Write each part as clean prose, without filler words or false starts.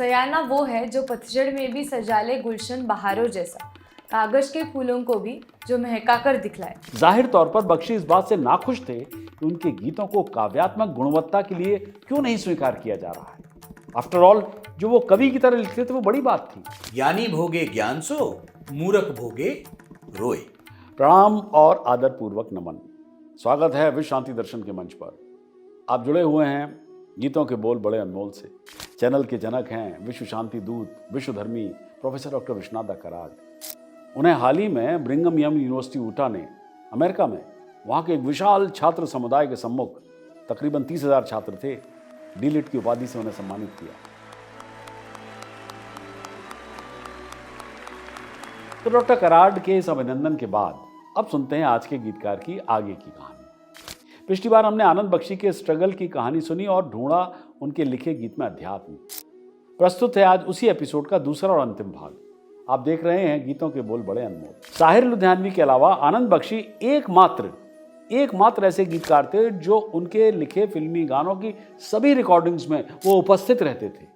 सयाना वो है जो पतझड़ में भी सजा ले गुलशन बहारों जैसा, कागज के फूलों को भी जो महका कर दिखलाए। जाहिर तौर पर बख्शी इस बात से नाखुश थे कि उनके गीतों को काव्यात्मक गुणवत्ता के लिए क्यों नहीं स्वीकार किया जा रहा है। आफ्टर ऑल, जो वो कवि की तरह लिखते थे वो बड़ी बात थी। ज्ञानी भोगे ज्ञान सो, मूर्ख भोगे रोए। प्रणाम और आदर पूर्वक नमन। स्वागत है विश्व शांति दर्शन के मंच पर। आप जुड़े हुए हैं गीतों के बोल बड़े अनमोल से। चैनल के जनक हैं विश्व शांति दूत, विश्वधर्मी प्रोफेसर डॉक्टर विश्वनाथ कराड। उन्हें हाल ही में ब्रिंघम यंग यूनिवर्सिटी ऊटा ने अमेरिका में वहाँ के एक विशाल छात्र समुदाय के सम्मुख, तकरीबन 30,000 छात्र थे, डीलिट की उपाधि से उन्हें सम्मानित किया। तो डॉक्टर कराड के इस अभिनंदन के बाद अब सुनते हैं आज के गीतकार की आगे की कहानी। पिछली बार हमने आनंद बख्शी के स्ट्रगल की कहानी सुनी और ढूंढा उनके लिखे गीत में अध्यात्म। प्रस्तुत है आज उसी एपिसोड का दूसरा और अंतिम भाग। आप देख रहे हैं गीतों के बोल बड़े अनमोल। साहिर लुधियानवी के अलावा आनंद बख्शी एकमात्र ऐसे गीतकार थे जो उनके लिखे फिल्मी गानों की सभी रिकॉर्डिंग्स में वो उपस्थित रहते थे।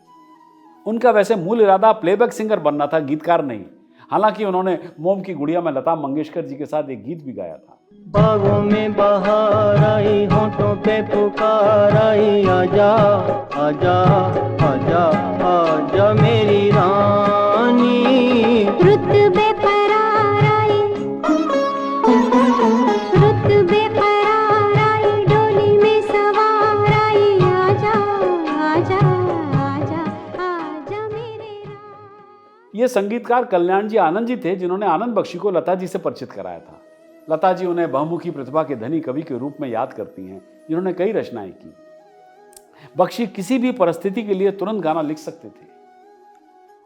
उनका वैसे मूल इरादा प्लेबैक सिंगर बनना था, गीतकार नहीं। हालांकि उन्होंने मोम की गुड़िया में लता मंगेशकर जी के साथ एक गीत भी गाया था। बागों में बहार आई, होठों पे पुकार आई, आजा आजा आजा आजा मेरी रानी। रुतबे फरार आई, रुतबे फरार आई, डोली में सवार आई, आजा आजा आजा आजा मेरे रानी। ये संगीतकार कल्याण जी आनंद जी थे जिन्होंने आनंद बख्शी को लता जी से परिचित कराया था। लता जी उन्हें बहुमुखी प्रतिभा के धनी कवि के रूप में याद करती हैं, जिन्होंने कई रचनाएं की। बख्शी किसी भी परिस्थिति के लिए तुरंत गाना लिख सकते थे।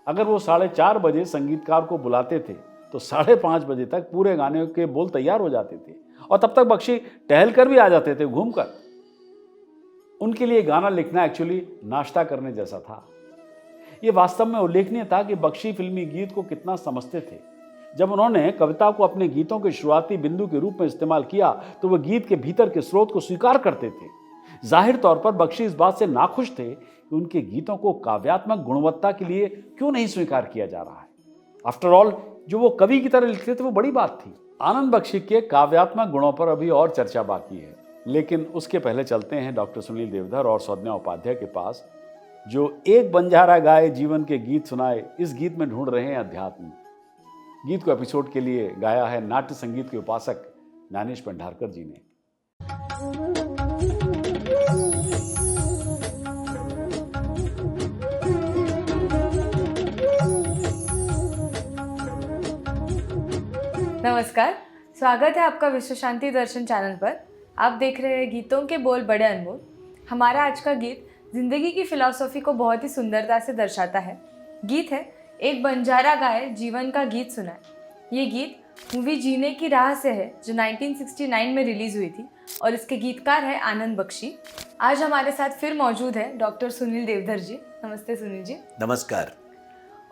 अगर वो 4:30 बजे संगीतकार को बुलाते थे तो 5:30 बजे तक पूरे गाने के बोल तैयार हो जाते थे और तब तक बख्शी टहल कर भी आ जाते थे, घूमकर। उनके लिए गाना लिखना एक्चुअली नाश्ता करने जैसा था। ये वास्तव में उल्लेखनीय था कि बख्शी फिल्मी गीत को कितना समझते थे। जब उन्होंने कविता को अपने गीतों के शुरुआती बिंदु के रूप में इस्तेमाल किया तो वह गीत के भीतर के स्रोत को स्वीकार करते थे। जाहिर तौर पर बख्शी इस बात से नाखुश थे कि उनके गीतों को काव्यात्मक गुणवत्ता के लिए क्यों नहीं स्वीकार किया जा रहा है। आफ्टर ऑल, जो वो कवि की तरह लिखते थे वो बड़ी बात थी। आनंद बख्शी के काव्यात्मक गुणों पर अभी और चर्चा बाकी है, लेकिन उसके पहले चलते हैं डॉक्टर सुनील देवधर और सौम्या उपाध्याय के पास, जो एक बंजारा गाए जीवन के गीत सुनाए इस गीत में ढूंढ रहे हैं अध्यात्म। गीत को एपिसोड के लिए गाया है नाट्य संगीत के उपासक ज्ञानेश भंडारकर जी ने। नमस्कार, स्वागत है आपका विश्व शांति दर्शन चैनल पर। आप देख रहे हैं गीतों के बोल बड़े अनमोल। हमारा आज का गीत जिंदगी की फिलॉसफी को बहुत ही सुंदरता से दर्शाता है। गीत है एक बंजारा गाए जीवन का गीत सुनाए। ये गीत मूवी जीने की राह से है जो 1969 में रिलीज हुई थी और इसके गीतकार है आनंद बख्शी। आज हमारे साथ फिर मौजूद है डॉक्टर सुनील देवधर जी। नमस्ते सुनील जी। नमस्कार।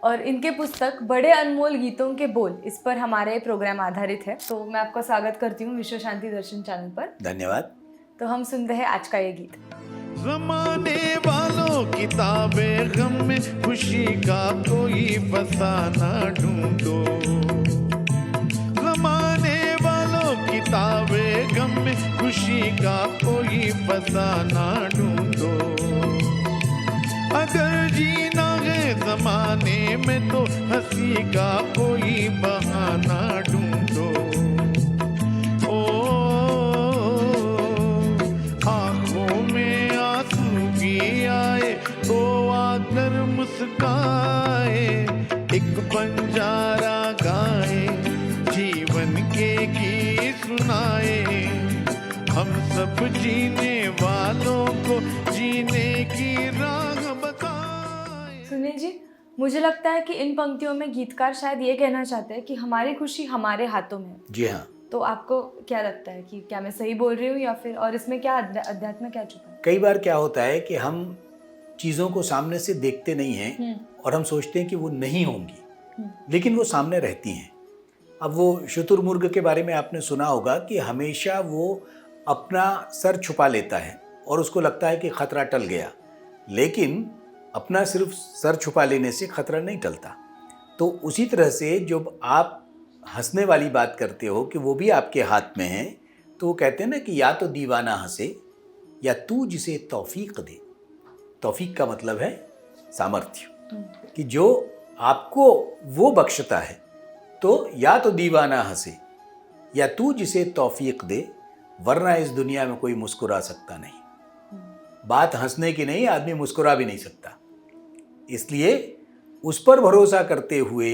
और इनके पुस्तक बड़े अनमोल गीतों के बोल, इस पर हमारे प्रोग्राम आधारित है। तो मैं आपका स्वागत करती हूँ विश्व शांति दर्शन चैनल पर। धन्यवाद। तो हम सुनते हैं आज का ये गीत। ज़माने वालों किताबें गम में खुशी का कोई फसाना ढूंढो। ज़माने वालों किताबें गम में खुशी का कोई फसाना ढूंढो। अगर जीना है ज़माने में तो हंसी का कोई बहाना ढूंढो। तो आकर मुस्काए, एक बंजारा गाए जीवन के गीत सुनाए। हम सब जीने वालों को जीने की राह बताए। सुनील जी, मुझे लगता है कि इन पंक्तियों में गीतकार शायद ये कहना चाहते हैं कि हमारी खुशी हमारे हाथों में है। जी हाँ। तो आपको क्या लगता है कि क्या मैं सही बोल रही हूँ या फिर, और इसमें क्या अध्यात्म क्या छुपा है? कई बार क्या होता है कि हम चीज़ों को सामने से देखते नहीं हैं और हम सोचते हैं कि वो नहीं होंगी, लेकिन वो सामने रहती हैं। अब वो शुतुरमुर्ग के बारे में आपने सुना होगा कि हमेशा वो अपना सर छुपा लेता है और उसको लगता है कि खतरा टल गया, लेकिन अपना सिर्फ सर छुपा लेने से खतरा नहीं टलता। तो उसी तरह से जब आप हंसने वाली बात करते हो कि वो भी आपके हाथ में है, तो वो कहते हैं ना कि या तो दीवाना हंसे या तू जिसे तौफीक दे। तौफीक का मतलब है सामर्थ्य, कि जो आपको वो बख्शता है। तो या तो दीवाना हंसे या तू जिसे तौफीक दे, वरना इस दुनिया में कोई मुस्कुरा सकता नहीं। बात हंसने की नहीं, आदमी मुस्कुरा भी नहीं सकता। इसलिए उस पर भरोसा करते हुए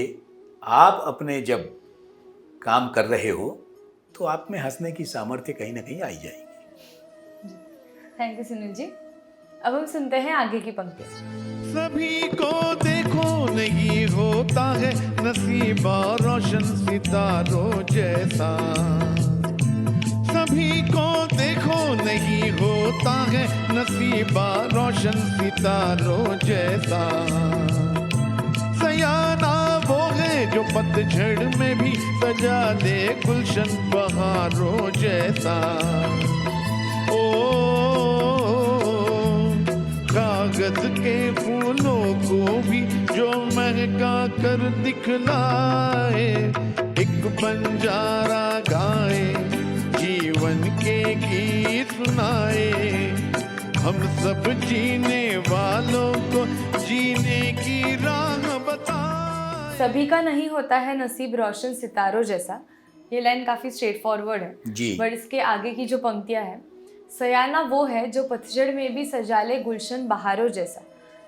आप अपने जब काम कर रहे हो तो आप में हंसने की सामर्थ्य कहीं ना कहीं आई जाएगी। Thank you Sunil ji. अब हम सुनते हैं आगे की पंक्ति। सभी को देखो नहीं होता है नसीबा रोशन सितारों जैसा। सभी को देखो नहीं होता है नसीबा रोशन सितारों जैसा। सयाना वो है जो पतझड़ में भी सजा दे गुलशन बहारों जैसा। ओ कागज के फूलों को भी जो महका कर दिखलाए, एक बंजारा गाए जीवन के गीत सुनाए। हम सब जीने वालों को जीने की राह बताए। सभी का नहीं होता है नसीब रोशन सितारों जैसा। ये लाइन काफी स्ट्रेट फॉरवर्ड है जी। बट इसके आगे की जो पंक्तियां हैं, सयाना वो है जो पतझड़ में भी सजा ले गुलशन बहारों जैसा,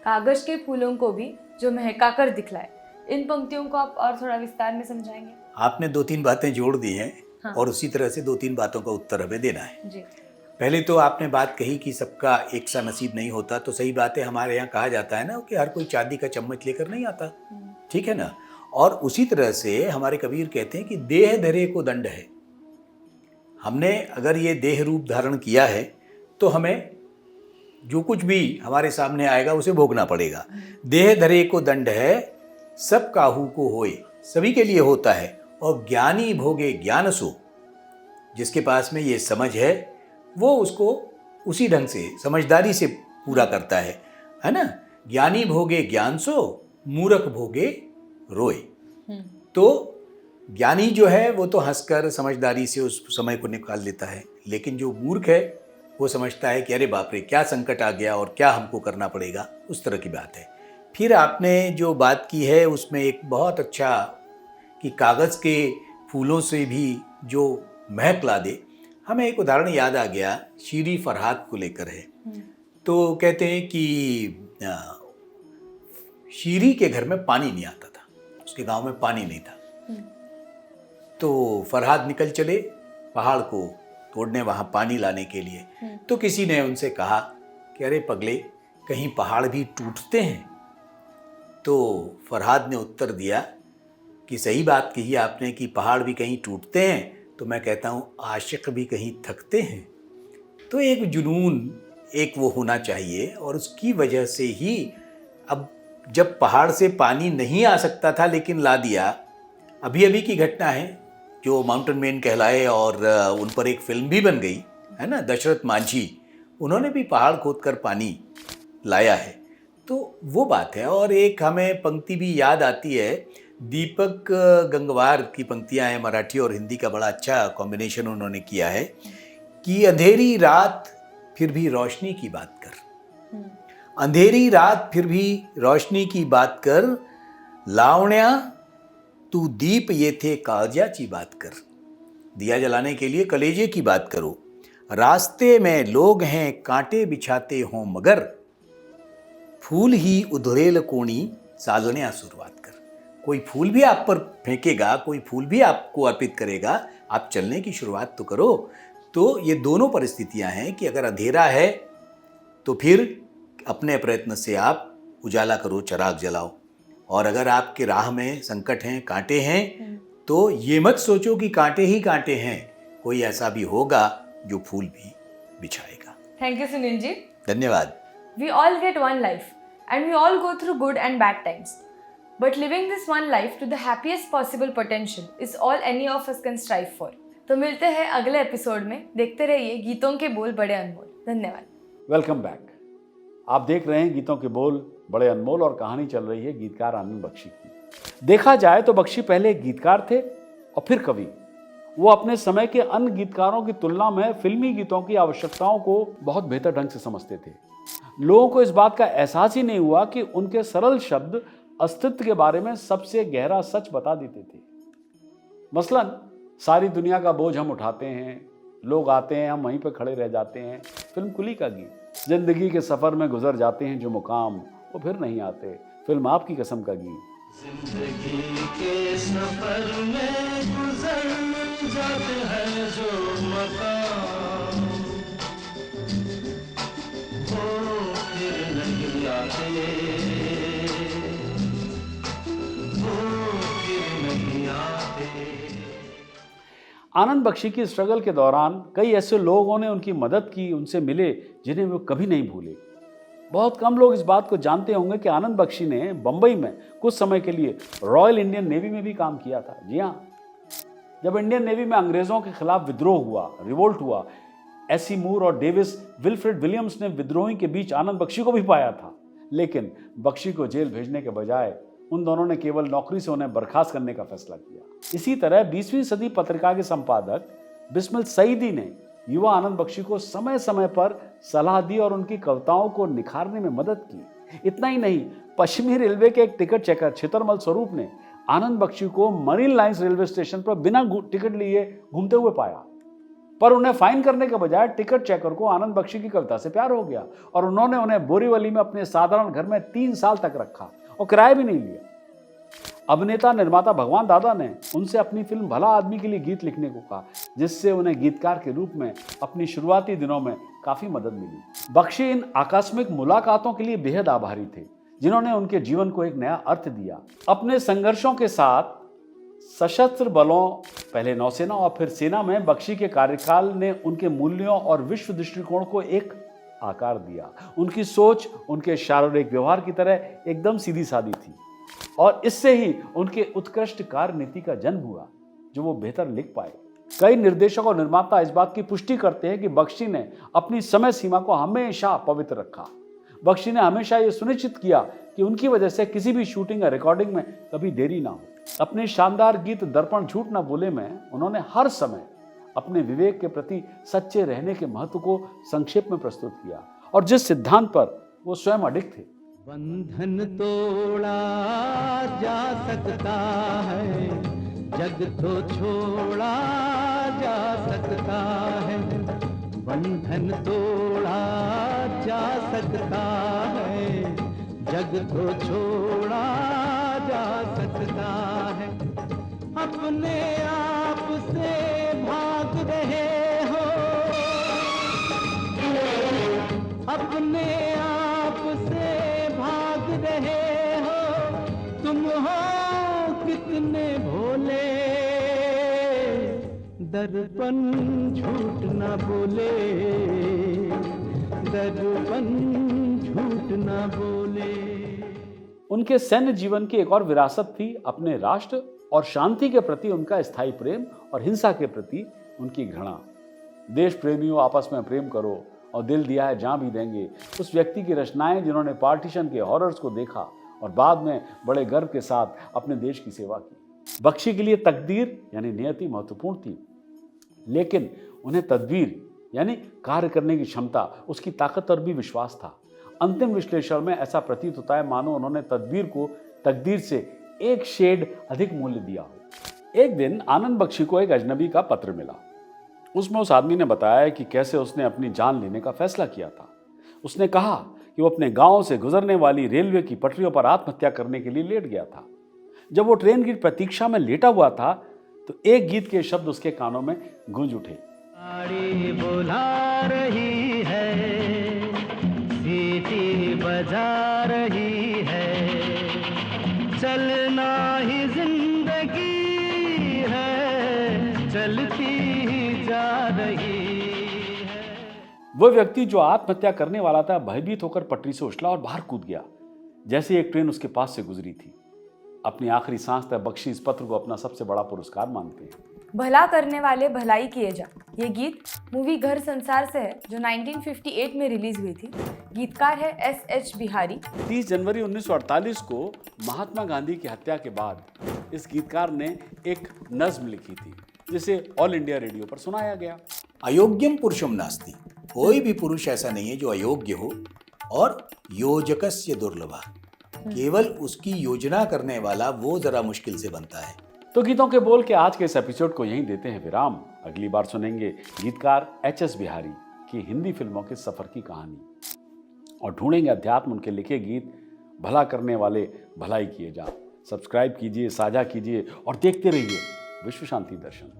कागज के फूलों को भी जो महका कर दिखलाए। इन पंक्तियों को आप और थोड़ा विस्तार में समझाएंगे? आपने 2-3 बातें जोड़ दी हैं। हाँ। और उसी तरह से 2-3 बातों का उत्तर हमें देना है। जी। पहले तो आपने बात कही कि सबका एक सा नसीब नहीं होता, तो सही बात है। हमारे यहाँ कहा जाता है ना कि हर कोई चांदी का चम्मच लेकर नहीं आता, ठीक है ना। और उसी तरह से हमारे कबीर कहते हैं कि देह धरे को दंड है। हमने अगर ये देह रूप धारण किया है तो हमें जो कुछ भी हमारे सामने आएगा उसे भोगना पड़ेगा। देह धरे को दंड है, सब काहू को होए, सभी के लिए होता है। और ज्ञानी भोगे ज्ञान सो, जिसके पास में ये समझ है वो उसको उसी ढंग से समझदारी से पूरा करता है ना। ज्ञानी भोगे ज्ञान सो, मूर्ख भोगे रोए। तो ज्ञानी जो है वो तो हंसकर समझदारी से उस समय को निकाल लेता है, लेकिन जो मूर्ख है वो समझता है कि अरे बाप रे क्या संकट आ गया और क्या हमको करना पड़ेगा, उस तरह की बात है। फिर आपने जो बात की है उसमें एक बहुत अच्छा कि कागज़ के फूलों से भी जो महक ला दे। हमें एक उदाहरण याद आ गया, शीरी फरहाद को लेकर है। तो कहते हैं कि शीरी के घर में पानी नहीं आता था, उसके गांव में पानी नहीं था। तो फरहाद निकल चले पहाड़ को तोड़ने, वहाँ पानी लाने के लिए। तो किसी ने उनसे कहा कि अरे पगले, कहीं पहाड़ भी टूटते हैं? तो फरहाद ने उत्तर दिया कि सही बात कही आपने कि पहाड़ भी कहीं टूटते हैं, तो मैं कहता हूँ आशिक भी कहीं थकते हैं। तो एक जुनून, एक वो होना चाहिए, और उसकी वजह से ही अब जब पहाड़ से पानी नहीं आ सकता था लेकिन ला दिया। अभी अभी की घटना है जो माउंटेन मैन कहलाए और उन पर एक फिल्म भी बन गई है ना, दशरथ मांझी, उन्होंने भी पहाड़ खोदकर पानी लाया है। तो वो बात है। और एक हमें पंक्ति भी याद आती है, दीपक गंगवार की पंक्तियां हैं, मराठी और हिंदी का बड़ा अच्छा कॉम्बिनेशन उन्होंने किया है कि अंधेरी रात फिर भी रोशनी की बात कर, अंधेरी रात फिर भी रोशनी की बात कर, लावण्या तू दीप ये थे कालजाची बात कर। दिया जलाने के लिए कलेजे की बात करो। रास्ते में लोग हैं कांटे बिछाते हों मगर, फूल ही उधरेल कोणी साजने शुरुआत कर। कोई फूल भी आप पर फेंकेगा, कोई फूल भी आपको अर्पित करेगा, आप चलने की शुरुआत तो करो। तो ये दोनों परिस्थितियां हैं कि अगर अंधेरा है तो फिर अपने प्रयत्न से आप उजाला करो, चिराग जलाओ। और अगर आपके राह में संकट हैं, कांटे हैं, तो ये मत सोचो कि कांटे ही कांटे हैं, कोई ऐसा भी होगा जो फूल भी बिछाएगा। Thank you Sunil ji. धन्यवाद। We all get one life and we all go through good and bad times. But living this one life to the happiest possible potential is all any of us can strive for. तो मिलते हैं अगले episode में। देखते रहिए गीतों के बोल बड़े अनमोल। धन्यवाद। Welcome back. आप देख रहे हैं गीतों के बोल बड़े अनमोल और कहानी चल रही है गीतकार आनंद बख्शी की। देखा जाए तो बख्शी पहले एक गीतकार थे और फिर कवि। वो अपने समय के अन्य गीतकारों की तुलना में फिल्मी गीतों की आवश्यकताओं को बहुत बेहतर ढंग से समझते थे। लोगों को इस बात का एहसास ही नहीं हुआ कि उनके सरल शब्द अस्तित्व के बारे में सबसे गहरा सच बता देते थे। मसलन, सारी दुनिया का बोझ हम उठाते हैं, लोग आते हैं, हम वहीं पर खड़े रह जाते हैं। फिल्म कुली का गीत, जिंदगी के सफर में गुजर जाते हैं जो मुकाम, वो फिर नहीं आते। फिल्म आपकी कसम का गीत। जिंदगी के सफर में गुजर जाते हैं जो मकाम, वो फिर नहीं आते, वो फिर नहीं आते। आनंद बख्शी की स्ट्रगल के दौरान कई ऐसे लोगों ने उनकी मदद की, उनसे मिले, जिन्हें वो कभी नहीं भूले। बहुत कम लोग इस बात को जानते होंगे कि आनंद बख्शी ने बंबई में कुछ समय के लिए रॉयल इंडियन नेवी में भी काम किया था। जी हाँ, जब इंडियन नेवी में अंग्रेजों के खिलाफ विद्रोह हुआ, रिवोल्ट हुआ, एसी मूर और डेविस विल्फ्रेड विलियम्स ने विद्रोही के बीच आनंद बख्शी को भी पाया था। लेकिन बख्शी को जेल भेजने के बजाय उन दोनों ने केवल नौकरी से उन्हें बर्खास्त करने का फैसला किया। इसी तरह 20वीं सदी पत्रिका के संपादक बिस्मिल सईदी ने युवा आनंद बख्शी को समय समय पर सलाह दी और उनकी कविताओं को निखारने में मदद की। इतना ही नहीं, पश्चिमी रेलवे के एक टिकट चेकर छितरमल स्वरूप ने आनंद बख्शी को मरीन लाइंस रेलवे स्टेशन पर बिना टिकट लिए घूमते हुए पाया, पर उन्हें फाइन करने के बजाय टिकट चेकर को आनंद बख्शी की कविता से प्यार हो गया और उन्होंने उन्हें बोरीवली में अपने साधारण घर में 3 साल तक रखा और किराया भी नहीं लिया। अभिनेता निर्माता भगवान दादा ने उनसे अपनी फिल्म भला आदमी के लिए गीत लिखने को कहा, जिससे उन्हें गीतकार के रूप में अपनी शुरुआती दिनों में काफी मदद मिली। बख्शी इन आकस्मिक मुलाकातों के लिए बेहद आभारी थे, जिन्होंने उनके जीवन को एक नया अर्थ दिया। अपने संघर्षों के साथ सशस्त्र बलों, पहले नौसेना और फिर सेना में बख्शी के कार्यकाल ने उनके मूल्यों और विश्व दृष्टिकोण को एक आकार दिया। उनकी सोच उनके शारीरिक व्यवहार की तरह एकदम सीधी सादी थी और इससे ही उनके उत्कृष्ट कार्य नीति का जन्म हुआ, जो वो बेहतर लिख पाए। कई निर्देशक और निर्माता इस बात की पुष्टि करते हैं कि बख्शी ने अपनी समय सीमा को हमेशा पवित्र रखा। बख्शी ने हमेशा ये सुनिश्चित किया कि उनकी वजह से किसी भी शूटिंग या रिकॉर्डिंग में कभी देरी ना हो। अपने शानदार गीत दर्पण झूठ ना बोले में उन्होंने हर समय अपने विवेक के प्रति सच्चे रहने के महत्व को संक्षेप में प्रस्तुत किया और जिस सिद्धांत पर वो स्वयं अडिग थे। बंधन तोड़ा जा सकता है, जग तो छोड़ा जा सकता है। बंधन तोड़ा जा सकता है, जग तो छोड़ा जा सकता है। अपने आप से भाग रहे हो, अपने आप से भाग रहे हो, तुम हो कितने भोले। दर्पण झूठ न बोले, दर्पण झूठ न बोले। उनके सैन्य जीवन की एक और विरासत थी अपने राष्ट्र और शांति के प्रति उनका स्थायी प्रेम और हिंसा के प्रति उनकी घृणा। देश प्रेमियों, आपस में प्रेम करो और दिल दिया है जहां भी देंगे, उस व्यक्ति की रचनाएं जिन्होंने पार्टीशन के हॉरर्स को देखा और बाद में बड़े गर्व के साथ अपने देश की सेवा की। बख्शी के लिए तकदीर यानी नियति महत्वपूर्ण थी, लेकिन उन्हें तदबीर यानी कार्य करने की क्षमता, उसकी ताकत पर भी विश्वास था। अंतिम विश्लेषण में ऐसा प्रतीत होता है मानो उन्होंने तदबीर को तकदीर से एक शेड अधिक मूल्य दिया हो। एक दिन आनंद बख्शी को एक अजनबी का पत्र मिला। उसमें उस आदमी ने बताया कि कैसे उसने अपनी जान लेने का फैसला किया था। उसने कहा कि वो अपने गांव से गुजरने वाली रेलवे की पटरियों पर आत्महत्या करने के लिए लेट गया था। जब वो ट्रेन की प्रतीक्षा में लेटा हुआ था तो एक गीत के शब्द उसके कानों में गूंज उठे। गाड़ी बुला रही है, सीटी बजा रही है, चलना ही जिंदगी है, चलती ही जा रही है। वो व्यक्ति जो आत्महत्या करने वाला था भयभीत होकर पटरी से उछला और बाहर कूद गया जैसे एक ट्रेन उसके पास से गुजरी थी। अपनी आखिरी सांस तक बख्शी इस पत्र को अपना सबसे बड़ा पुरस्कार मानते हैं। भला करने वाले भलाई किए जा। ये गीत मूवी घर संसार से है जो 1958 में रिलीज हुई थी। गीतकार है S.H. बिहारी। 30 जनवरी 1948 को महात्मा गांधी की हत्या के बाद इस गीतकार ने एक नज्म लिखी थी जिसे ऑल इंडिया रेडियो पर सुनाया गया। अयोग्यम पुरुषम नास्ति, कोई भी पुरुष ऐसा नहीं है जो अयोग्य हो, और योजकस्य दुर्लभा, केवल उसकी योजना करने वाला वो जरा मुश्किल से बनता है। तो गीतों के बोल के आज के इस एपिसोड को यहीं देते हैं विराम। अगली बार सुनेंगे गीतकार H.S. बिहारी की हिंदी फिल्मों के सफर की कहानी और ढूंढेंगे अध्यात्म उनके लिखे गीत भला करने वाले भलाई किए जा। सब्सक्राइब कीजिए, साझा कीजिए और देखते रहिए विश्व शांति दर्शन।